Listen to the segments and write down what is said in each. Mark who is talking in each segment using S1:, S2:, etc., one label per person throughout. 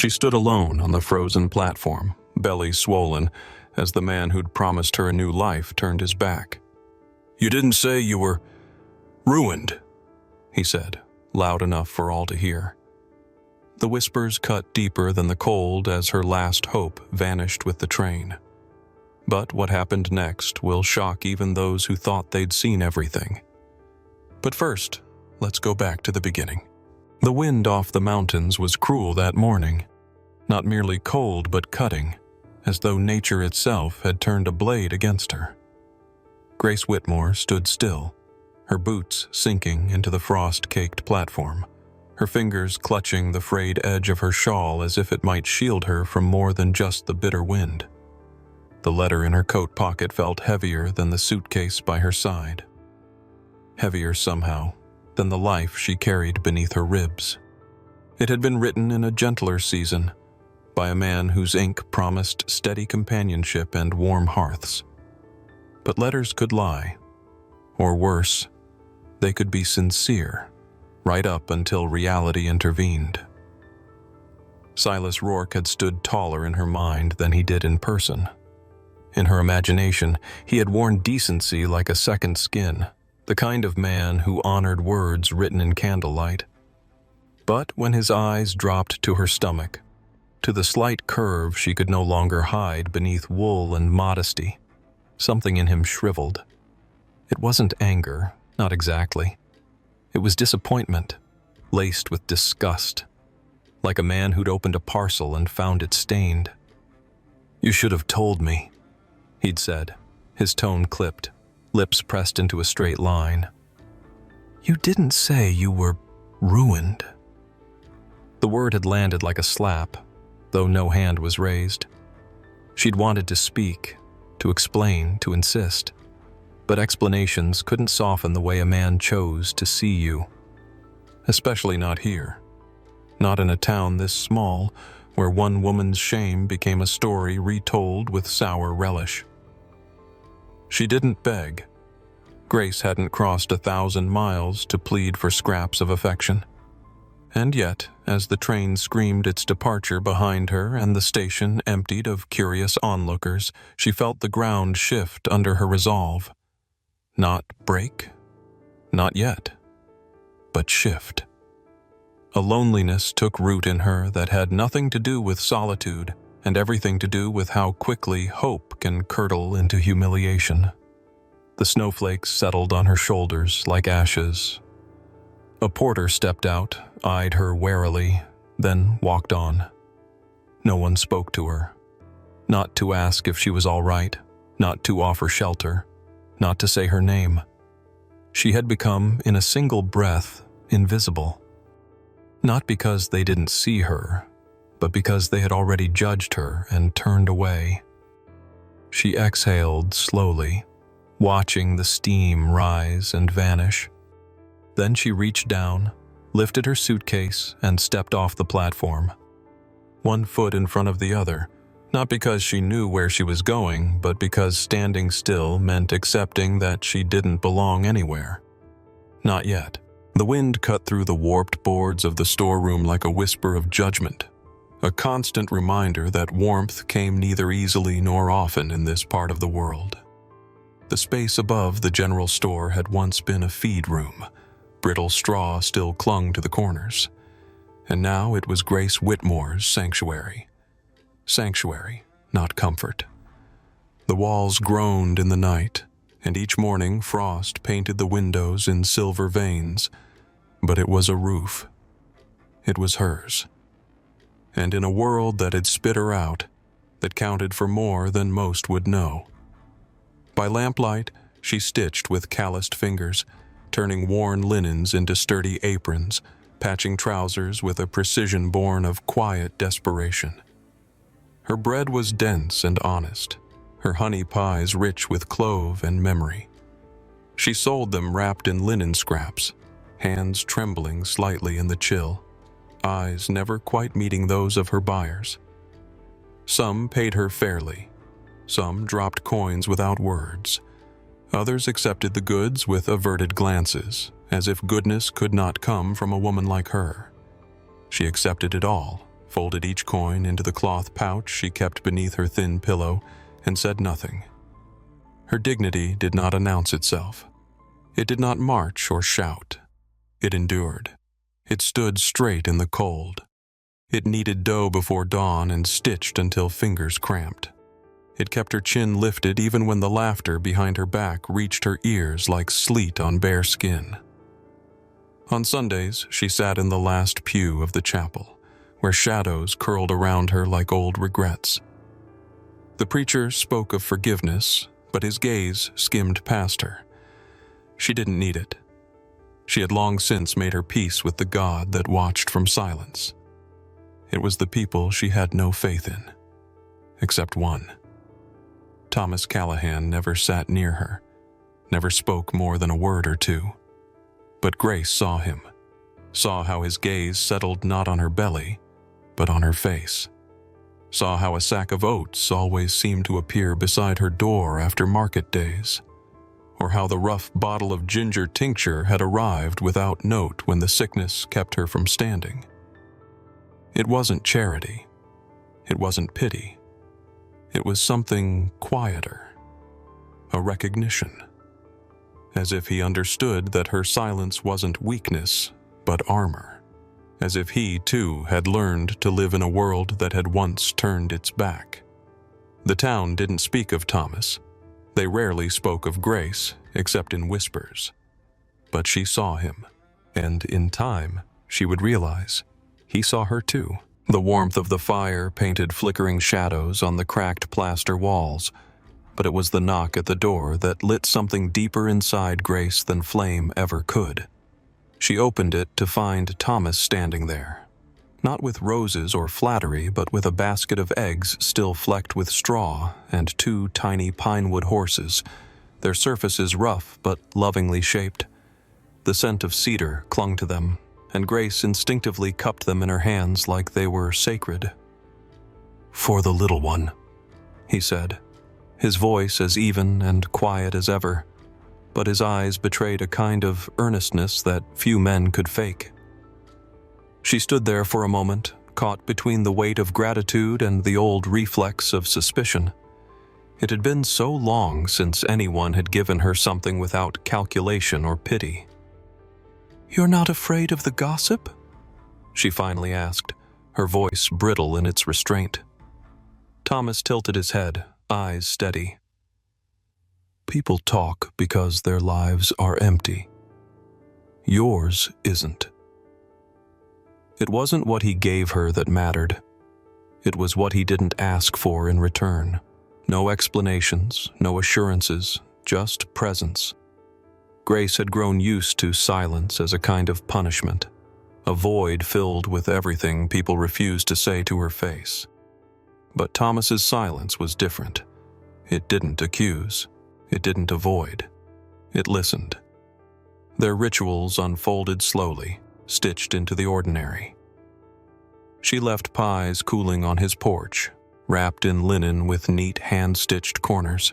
S1: She stood alone on the frozen platform, belly swollen, as the man who'd promised her a new life turned his back. "You didn't say you were ruined," he said, loud enough for all to hear. The whispers cut deeper than the cold as her last hope vanished with the train. But what happened next will shock even those who thought they'd seen everything. But first, let's go back to the beginning. The wind off the mountains was cruel that morning, not merely cold but cutting, as though nature itself had turned a blade against her. Grace Whitmore stood still, her boots sinking into the frost-caked platform, her fingers clutching the frayed edge of her shawl as if it might shield her from more than just the bitter wind. The letter in her coat pocket felt heavier than the suitcase by her side. Heavier somehow than the life she carried beneath her ribs. It had been written in a gentler season, by a man whose ink promised steady companionship and warm hearths. But letters could lie, or worse, they could be sincere, right up until reality intervened. Silas Rourke had stood taller in her mind than he did in person. In her imagination, he had worn decency like a second skin, the kind of man who honored words written in candlelight. But when his eyes dropped to her stomach, to the slight curve she could no longer hide beneath wool and modesty, something in him shriveled. It wasn't anger, not exactly. It was disappointment, laced with disgust, like a man who'd opened a parcel and found it stained. "You should have told me," he'd said, his tone clipped, lips pressed into a straight line. "You didn't say you were ruined." The word had landed like a slap, though no hand was raised. She'd wanted to speak, to explain, to insist, but explanations couldn't soften the way a man chose to see you. Especially not here. Not in a town this small, where one woman's shame became a story retold with sour relish. She didn't beg. Grace hadn't crossed 1,000 miles to plead for scraps of affection. And yet, as the train screamed its departure behind her and the station emptied of curious onlookers, she felt the ground shift under her resolve. Not break, not yet, but shift. A loneliness took root in her that had nothing to do with solitude and everything to do with how quickly hope can curdle into humiliation. The snowflakes settled on her shoulders like ashes. A porter stepped out, eyed her warily, then walked on. No one spoke to her. Not to ask if she was all right, not to offer shelter, not to say her name. She had become, in a single breath, invisible. Not because they didn't see her, but because they had already judged her and turned away. She exhaled slowly, watching the steam rise and vanish. Then she reached down, lifted her suitcase, and stepped off the platform. One foot in front of the other, not because she knew where she was going, but because standing still meant accepting that she didn't belong anywhere. Not yet. The wind cut through the warped boards of the storeroom like a whisper of judgment, a constant reminder that warmth came neither easily nor often in this part of the world. The space above the general store had once been a feed room. Brittle straw still clung to the corners, and now it was Grace Whitmore's sanctuary. Sanctuary, not comfort. The walls groaned in the night, and each morning frost painted the windows in silver veins, but it was a roof. It was hers. And in a world that had spit her out, that counted for more than most would know. By lamplight, she stitched with calloused fingers, turning worn linens into sturdy aprons, patching trousers with a precision born of quiet desperation. Her bread was dense and honest, her honey pies rich with clove and memory. She sold them wrapped in linen scraps, hands trembling slightly in the chill, eyes never quite meeting those of her buyers. Some paid her fairly, some dropped coins without words. Others accepted the goods with averted glances, as if goodness could not come from a woman like her. She accepted it all, folded each coin into the cloth pouch she kept beneath her thin pillow, and said nothing. Her dignity did not announce itself. It did not march or shout. It endured. It stood straight in the cold. It kneaded dough before dawn and stitched until fingers cramped. It kept her chin lifted even when the laughter behind her back reached her ears like sleet on bare skin. On Sundays, she sat in the last pew of the chapel, where shadows curled around her like old regrets. The preacher spoke of forgiveness, but his gaze skimmed past her. She didn't need it. She had long since made her peace with the God that watched from silence. It was the people she had no faith in, except one. Thomas Callahan never sat near her, never spoke more than a word or two. But Grace saw him, saw how his gaze settled not on her belly, but on her face, saw how a sack of oats always seemed to appear beside her door after market days, or how the rough bottle of ginger tincture had arrived without note when the sickness kept her from standing. It wasn't charity. It wasn't pity. It was something quieter, a recognition, as if he understood that her silence wasn't weakness, but armor, as if he, too, had learned to live in a world that had once turned its back. The town didn't speak of Thomas. They rarely spoke of Grace, except in whispers. But she saw him, and in time, she would realize he saw her too. The warmth of the fire painted flickering shadows on the cracked plaster walls, but it was the knock at the door that lit something deeper inside Grace than flame ever could. She opened it to find Thomas standing there, not with roses or flattery, but with a basket of eggs still flecked with straw and 2 tiny pinewood horses, their surfaces rough but lovingly shaped. The scent of cedar clung to them, and Grace instinctively cupped them in her hands like they were sacred. "For the little one," he said, his voice as even and quiet as ever, but his eyes betrayed a kind of earnestness that few men could fake. She stood there for a moment, caught between the weight of gratitude and the old reflex of suspicion. It had been so long since anyone had given her something without calculation or pity. "You're not afraid of the gossip?" she finally asked, her voice brittle in its restraint. Thomas tilted his head, eyes steady. "People talk because their lives are empty. Yours isn't." It wasn't what he gave her that mattered. It was what he didn't ask for in return. No explanations, no assurances, just presence. Grace had grown used to silence as a kind of punishment, a void filled with everything people refused to say to her face. But Thomas's silence was different. It didn't accuse. It didn't avoid. It listened. Their rituals unfolded slowly, stitched into the ordinary. She left pies cooling on his porch, wrapped in linen with neat hand-stitched corners.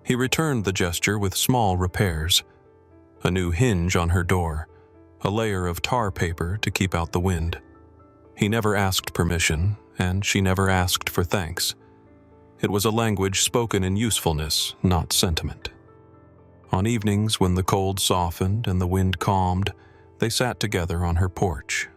S1: He returned the gesture with small repairs. A new hinge on her door, a layer of tar paper to keep out the wind. He never asked permission, and she never asked for thanks. It was a language spoken in usefulness, not sentiment. On evenings when the cold softened and the wind calmed, they sat together on her porch.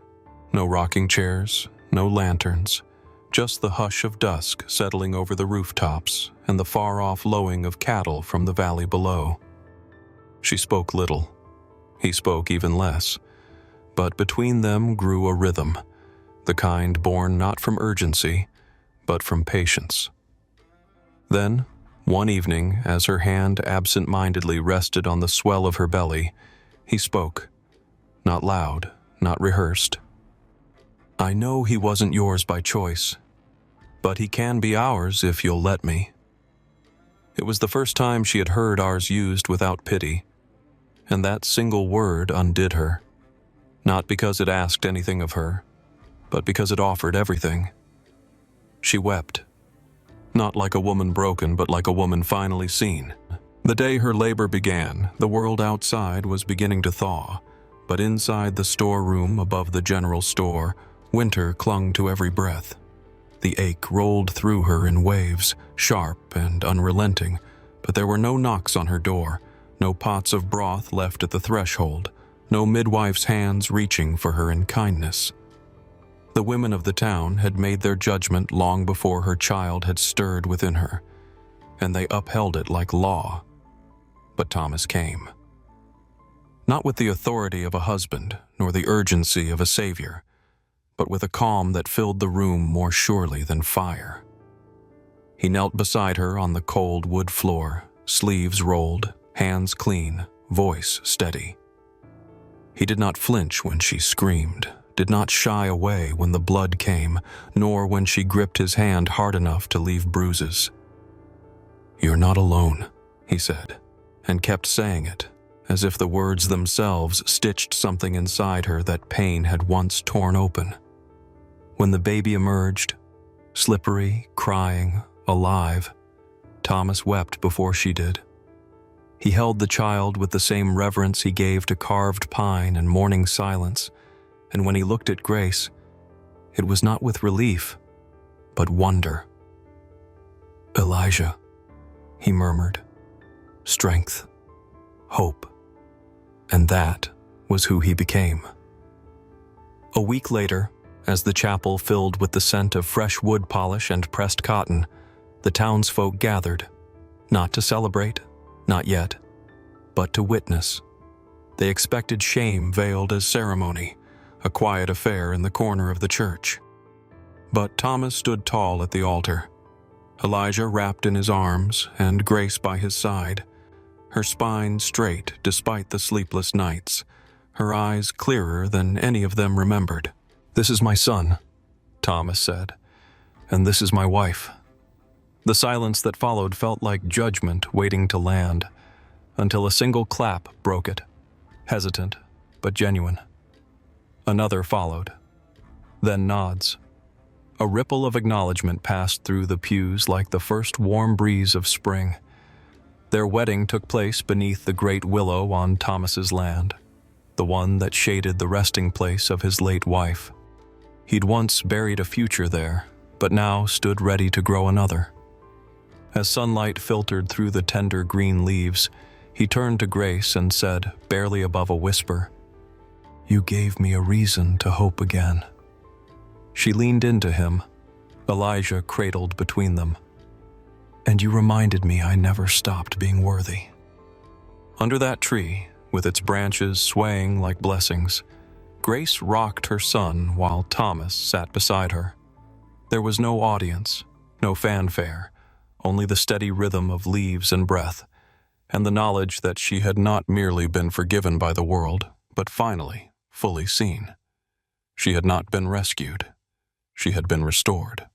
S1: No rocking chairs, no lanterns, just the hush of dusk settling over the rooftops and the far-off lowing of cattle from the valley below. She spoke little. He spoke even less. But between them grew a rhythm, the kind born not from urgency, but from patience. Then, one evening, as her hand absent-mindedly rested on the swell of her belly, he spoke, not loud, not rehearsed. "I know he wasn't yours by choice, but he can be ours if you'll let me." It was the first time she had heard ours used without pity, and that single word undid her, not because it asked anything of her, but because it offered everything. She wept, not like a woman broken, but like a woman finally seen. The day her labor began, the world outside was beginning to thaw, but inside the storeroom above the general store, Winter clung to every breath. The ache rolled through her in waves, sharp and unrelenting, but there were no knocks on her door, no pots of broth left at the threshold, no midwife's hands reaching for her in kindness. The women of the town had made their judgment long before her child had stirred within her, and they upheld it like law. But Thomas came. Not with the authority of a husband, nor the urgency of a savior, but with a calm that filled the room more surely than fire. He knelt beside her on the cold wood floor, sleeves rolled, hands clean, voice steady. He did not flinch when she screamed, did not shy away when the blood came, nor when she gripped his hand hard enough to leave bruises. "You're not alone," he said, and kept saying it, as if the words themselves stitched something inside her that pain had once torn open. When the baby emerged, slippery, crying, alive, Thomas wept before she did. He held the child with the same reverence he gave to carved pine and morning silence, and when he looked at Grace, it was not with relief, but wonder. "Elijah," he murmured. Strength, hope, and that was who he became. A week later, as the chapel filled with the scent of fresh wood polish and pressed cotton, the townsfolk gathered, not to celebrate, not yet, but to witness. They expected shame veiled as ceremony, a quiet affair in the corner of the church. But Thomas stood tall at the altar, Elijah wrapped in his arms and Grace by his side, her spine straight despite the sleepless nights, her eyes clearer than any of them remembered. "This is my son," Thomas said, "and this is my wife." The silence that followed felt like judgment waiting to land, until a single clap broke it, hesitant but genuine. Another followed, then nods. A ripple of acknowledgement passed through the pews like the first warm breeze of spring. Their wedding took place beneath the great willow on Thomas's land, the one that shaded the resting place of his late wife. He'd once buried a future there, but now stood ready to grow another. As sunlight filtered through the tender green leaves, he turned to Grace and said, barely above a whisper, "You gave me a reason to hope again." She leaned into him, Elijah cradled between them. "And you reminded me I never stopped being worthy." Under that tree, with its branches swaying like blessings, Grace rocked her son while Thomas sat beside her. There was no audience, no fanfare, only the steady rhythm of leaves and breath, and the knowledge that she had not merely been forgiven by the world, but finally, fully seen. She had not been rescued. She had been restored.